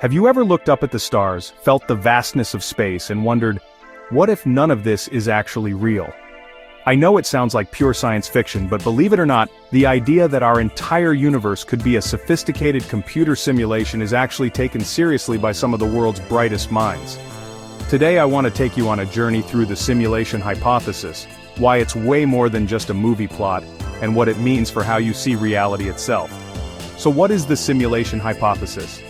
Have you ever looked up at the stars, felt the vastness of space, and wondered, what if none of this is actually real? I know it sounds like pure science fiction, but believe it or not, the idea that our entire universe could be a sophisticated computer simulation is actually taken seriously by some of the world's brightest minds. Today I want to take you on a journey through the simulation hypothesis, why it's way more than just a movie plot, and what it means for how you see reality itself. So what is the simulation hypothesis?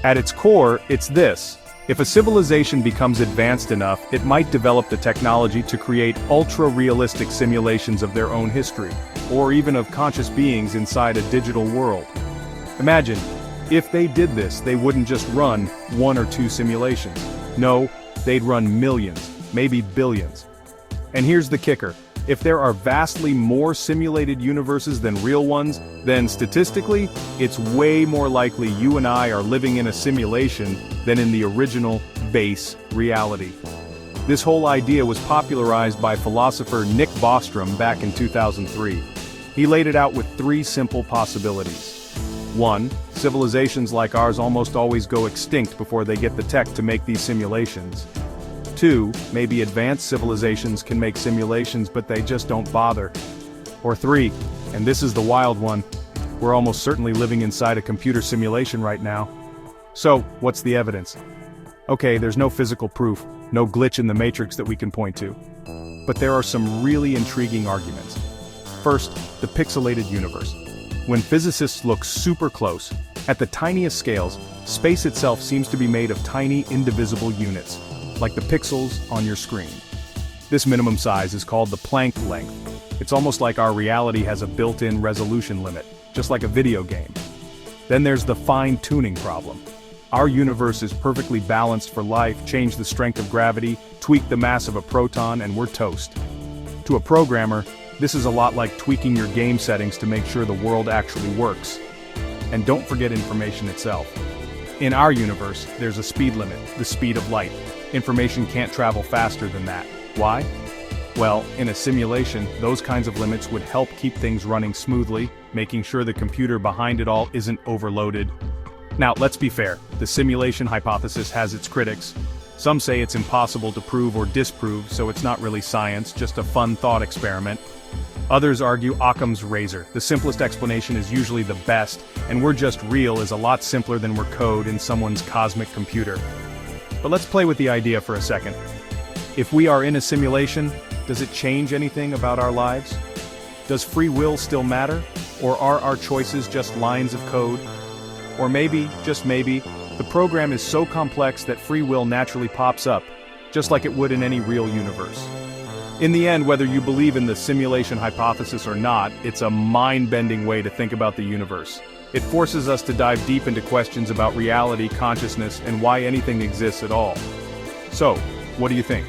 At its core, it's this: if a civilization becomes advanced enough, it might develop the technology to create ultra-realistic simulations of their own history, or even of conscious beings inside a digital world. Imagine, if they did this, they wouldn't just run one or two simulations. No, they'd run millions, maybe billions. And here's the kicker: if there are vastly more simulated universes than real ones, then statistically, it's way more likely you and I are living in a simulation than in the original, base reality. This whole idea was popularized by philosopher Nick Bostrom back in 2003. He laid it out with three simple possibilities. 1. Civilizations like ours almost always go extinct before they get the tech to make these simulations. 2. Maybe advanced civilizations can make simulations but they just don't bother. Or 3, and this is the wild one, we're almost certainly living inside a computer simulation right now. So, what's the evidence? Okay, there's no physical proof, no glitch in the matrix that we can point to. But there are some really intriguing arguments. First, the pixelated universe. When physicists look super close, at the tiniest scales, space itself seems to be made of tiny, indivisible units, like the pixels on your screen. This minimum size is called the Planck length. It's almost like our reality has a built-in resolution limit, just like a video game. Then there's the fine-tuning problem. Our universe is perfectly balanced for life. Change the strength of gravity, tweak the mass of a proton, and we're toast. To a programmer, this is a lot like tweaking your game settings to make sure the world actually works. And don't forget information itself. In our universe, there's a speed limit, the speed of light. Information can't travel faster than that. Why? Well, in a simulation, those kinds of limits would help keep things running smoothly, making sure the computer behind it all isn't overloaded. Now, let's be fair, the simulation hypothesis has its critics. Some say it's impossible to prove or disprove, so it's not really science, just a fun thought experiment. Others argue Occam's razor. The simplest explanation is usually the best, and we're just real is a lot simpler than we're code in someone's cosmic computer. But let's play with the idea for a second. If we are in a simulation, does it change anything about our lives? Does free will still matter? Or are our choices just lines of code? Or maybe, just maybe, the program is so complex that free will naturally pops up, just like it would in any real universe. In the end, whether you believe in the simulation hypothesis or not, it's a mind-bending way to think about the universe. It forces us to dive deep into questions about reality, consciousness, and why anything exists at all. So, what do you think?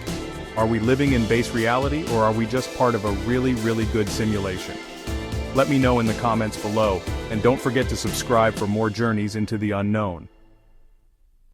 Are we living in base reality, or are we just part of a really, really good simulation? Let me know in the comments below, and don't forget to subscribe for more journeys into the unknown.